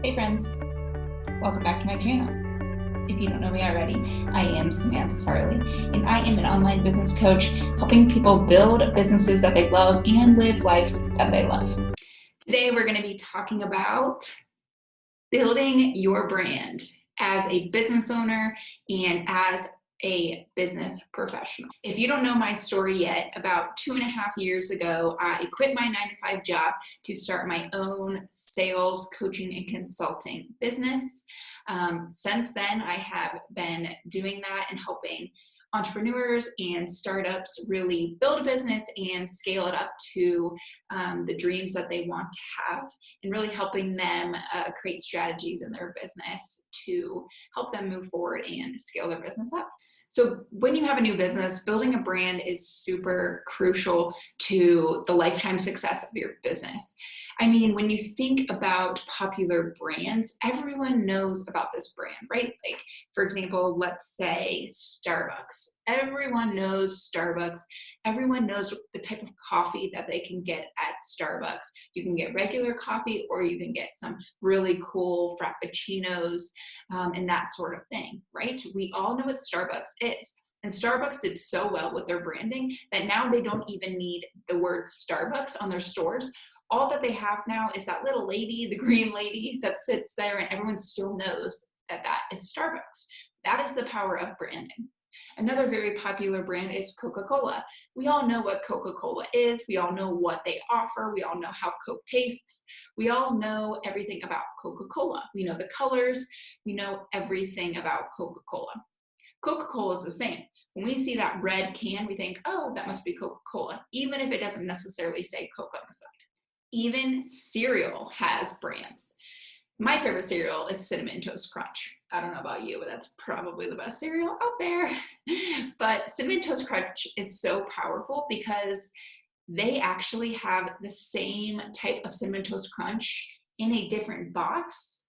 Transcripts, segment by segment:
Hey friends, welcome back to my channel. If you don't know me already, I am Samantha Farley, and I am an online business coach helping people build businesses that they love and live lives that they love. Today we're going to be talking about building your brand as a business owner and as a business professional. If you don't know my story yet, about 2.5 years ago, I quit my 9-to-5 job to start my own sales, coaching, and consulting business. Since then, I have been doing that and helping entrepreneurs and startups really build a business and scale it up to the dreams that they want to have, and really helping them create strategies in their business to help them move forward and scale their business up. So when you have a new business, building a brand is super crucial to the lifetime success of your business. I mean, when you think about popular brands, everyone knows about this brand, right? Like, for example, let's say Starbucks. Everyone knows Starbucks. Everyone knows the type of coffee that they can get at Starbucks. You can get regular coffee, or you can get some really cool frappuccinos and that sort of thing, right? We all know what Starbucks is. And Starbucks did so well with their branding that now they don't even need the word Starbucks on their stores. All that they have now is that little lady, the green lady that sits there, and everyone still knows that that is Starbucks. That is the power of branding. Another very popular brand is Coca-Cola. We all know what Coca-Cola is. We all know what they offer. We all know how Coke tastes. We all know everything about Coca-Cola. We know the colors. We know everything about Coca-Cola. Coca-Cola is the same. When we see that red can, we think, oh, that must be Coca-Cola, even if it doesn't necessarily say Coke on the side. Even cereal has brands. My favorite cereal is Cinnamon Toast Crunch. I don't know about you, but that's probably the best cereal out there. But Cinnamon Toast Crunch is so powerful because they actually have the same type of Cinnamon Toast Crunch in a different box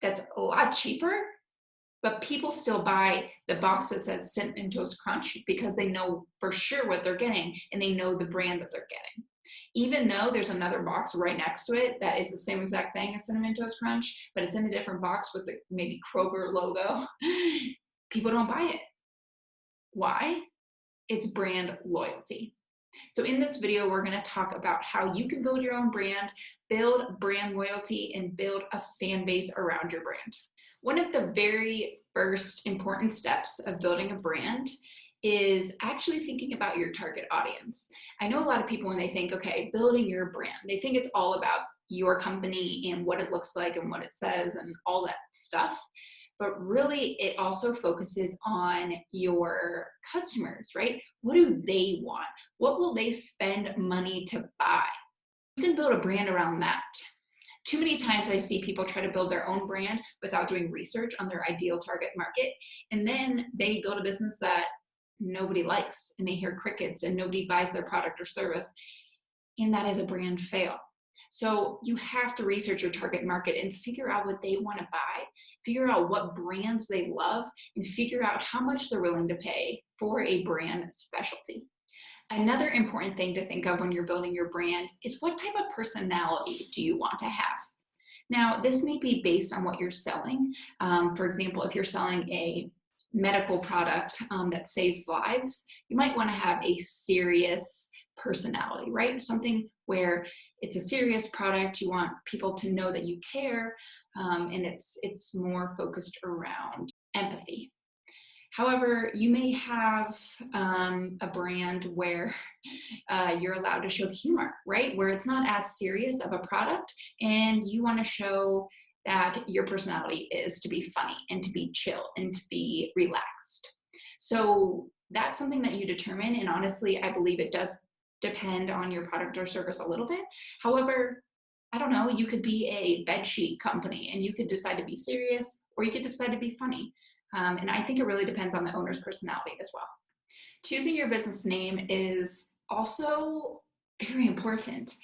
that's a lot cheaper, but people still buy the box that says Cinnamon Toast Crunch because they know for sure what they're getting and they know the brand that they're getting. Even though there's another box right next to it that is the same exact thing as Cinnamon Toast Crunch, but it's in a different box with the maybe Kroger logo, people don't buy it. Why? It's brand loyalty. So in this video, we're going to talk about how you can build your own brand, build brand loyalty, and build a fan base around your brand. One of the very first important steps of building a brand is actually thinking about your target audience. I know a lot of people, when they think, okay, building your brand, they think it's all about your company and what it looks like and what it says and all that stuff. But really, it also focuses on your customers, right? What do they want? What will they spend money to buy? You can build a brand around that. Too many times I see people try to build their own brand without doing research on their ideal target market. And then they build a business that nobody likes, and they hear crickets, and nobody buys their product or service. And that is a brand fail. So you have to research your target market and figure out what they want to buy, figure out what brands they love, and figure out how much they're willing to pay for a brand specialty. Another important thing to think of when you're building your brand is, what type of personality do you want to have? Now, this may be based on what you're selling. For example, if you're selling a medical product that saves lives, you might want to have a serious personality, right? Something where it's a serious product, you want people to know that you care, and it's more focused around empathy. However, you may have a brand where you're allowed to show humor, right? Where it's not as serious of a product, and you want to show that your personality is to be funny and to be chill and to be relaxed. So that's something that you determine. And honestly, I believe it does depend on your product or service a little bit. However, I don't know, you could be a bedsheet company and you could decide to be serious, or you could decide to be funny. And I think it really depends on the owner's personality as well. Choosing your business name is also very important.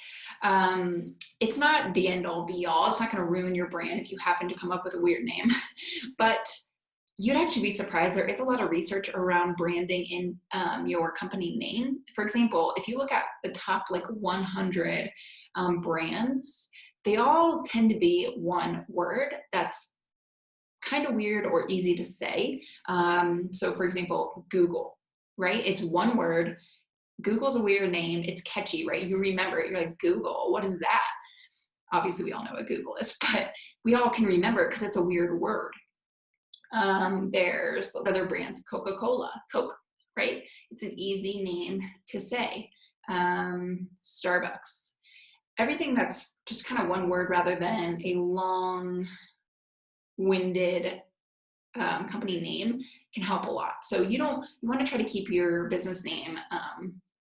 It's not the end all be all. It's not going to ruin your brand if you happen to come up with a weird name, but you'd actually be surprised. There is a lot of research around branding in your company name. For example, if you look at the top 100 brands, they all tend to be one word that's kind of weird or easy to say. So for example, Google, right? It's one word. Google's a weird name. It's catchy, right? You remember it. You're like, Google, what is that? Obviously, we all know what Google is, but we all can remember it because it's a weird word. There's other brands, Coca-Cola, Coke, right? It's an easy name to say. Starbucks. Everything that's just kind of one word rather than a long-winded company name can help a lot. So you want to try to keep your business name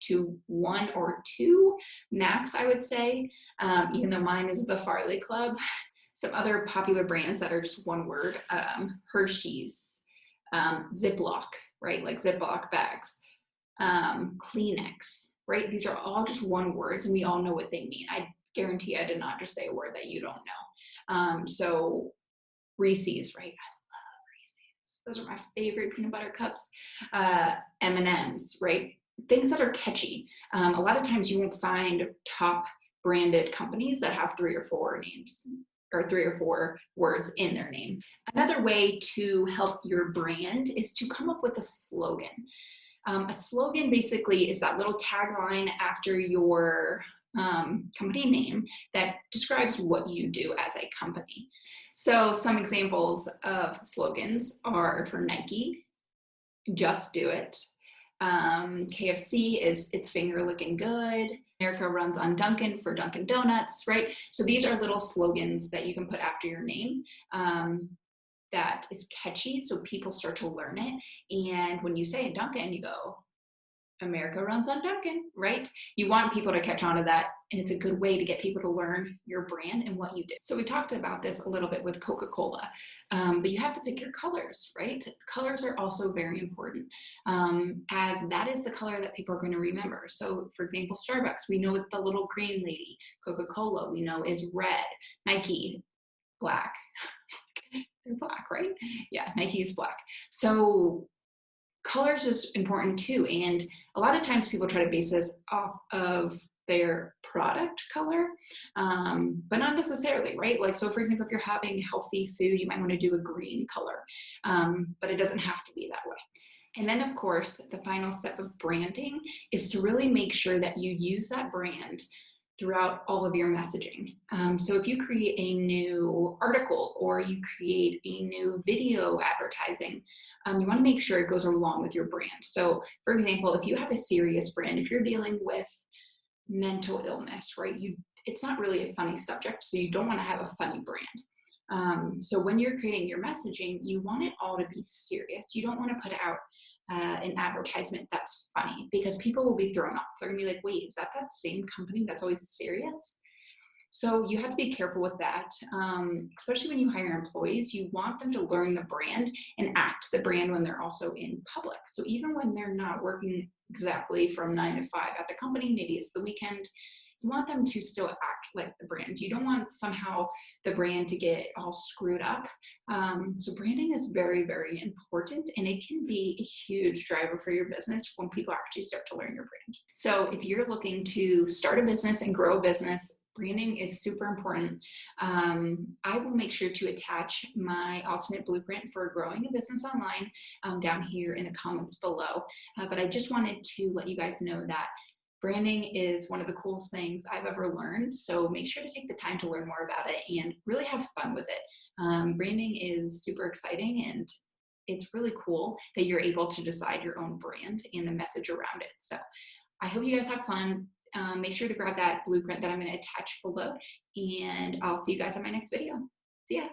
to one or two max, I would say, even though mine is the Farley Club. Some other popular brands that are just one word, Hershey's, Ziploc, right? Like Ziploc bags, Kleenex, right? These are all just one words and we all know what they mean. I guarantee I did not just say a word that you don't know. So Reese's, right? Those are my favorite peanut butter cups. M&Ms, right? Things that are catchy. A lot of times you won't find top branded companies that have 3 or 4 names or 3 or 4 words in their name. Another way to help your brand is to come up with a slogan. A slogan basically is that little tagline after your company name that describes what you do as a company. So some examples of slogans are for Nike, just do it. KFC is it's finger looking good. America runs on Dunkin' for Dunkin' Donuts, right? So these are little slogans that you can put after your name that is catchy so people start to learn it. And when you say Dunkin', you go, America runs on Dunkin', right? You want people to catch on to that, and it's a good way to get people to learn your brand and what you do. So we talked about this a little bit with Coca-Cola, but you have to pick your colors, right? Colors are also very important, as that is the color that people are going to remember. So for example, Starbucks, we know it's the little green lady. Coca-Cola, we know is red. Nike, black. They're black, right? Yeah, Nike is black. So colors is important too. And a lot of times people try to base this off of their product color, but not necessarily, right? Like, so for example, if you're having healthy food, you might want to do a green color, but it doesn't have to be that way. And then of course, the final step of branding is to really make sure that you use that brand throughout all of your messaging. So if you create a new article or you create a new video advertising, you want to make sure it goes along with your brand. So for example, if you have a serious brand, if you're dealing with mental illness, right, it's not really a funny subject, so you don't want to have a funny brand. So when you're creating your messaging, you want it all to be serious. You don't want to put out an advertisement that's funny, because people will be thrown off. They're gonna be like, wait, is that same company that's always serious? So you have to be careful with that, especially when you hire employees. You want them to learn the brand and act the brand when they're also in public. So even when they're not working exactly from 9 to 5 at the company, maybe it's the weekend, you want them to still act like the brand. You don't want somehow the brand to get all screwed up. So branding is very, very important, and it can be a huge driver for your business when people actually start to learn your brand. So if you're looking to start a business and grow a business, branding is super important. I will make sure to attach my ultimate blueprint for growing a business online down here in the comments below. But I just wanted to let you guys know that branding is one of the coolest things I've ever learned. So make sure to take the time to learn more about it and really have fun with it. Branding is super exciting, and it's really cool that you're able to decide your own brand and the message around it. So I hope you guys have fun. Make sure to grab that blueprint that I'm going to attach below, and I'll see you guys on my next video. See ya.